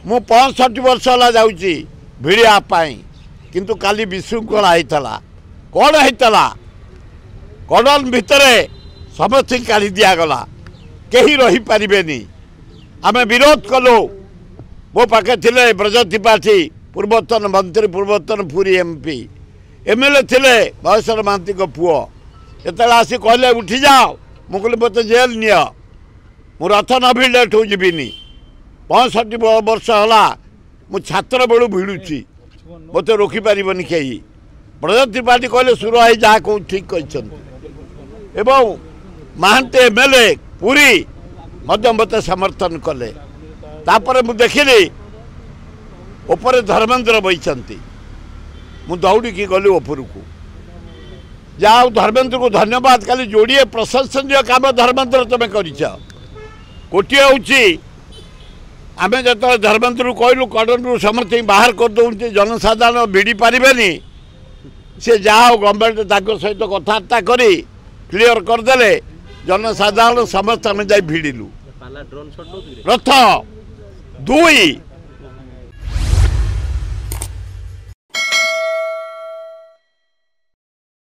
मु 65 वर्ष है जाऊँगी भिड़िया किंतु काली विशृंखला होता कौन होता कड़न भितर समस्त काढ़ी दिगला कहीं रही पारे आम विरोध कलु मो पाखे थे ब्रज त्रिपाठी पूर्वतन मंत्री पूर्वतन पुरी एमपी एमएलए थे बयसर महांती पुओ जो आसी कहले उठी जाओ मुझे मत जेल निय मु रथ न भिड़े ठू जीविनी 65 वर्ष है मु छात्र बेलू भिड़ुची मत रोकीपारे कहीं ब्रज त्रिपाठी कहले सुर है जहाँ कह ठीक कहते महांती एमएलए पुरी मत समर्थन कले तापर मु देखिली ऊपर धर्मेंद्र बही मु दौड़ी गली ऊपर को जाओ धर्मेंद्र को धन्यवाद खाली जोड़िए प्रशंसनीय काम धर्मेंद्र तुम गोटे हूँ आम जो धर्मेंद्र कहलु कड़न समस्त बाहर करदे जनसाधारण भिड़ी पारे सी जाओ गवर्नमेंट सहित कथबार्ता कर क्लीयर करदे जनसाधारण समस्त आम जा भिड़िलु रथ 2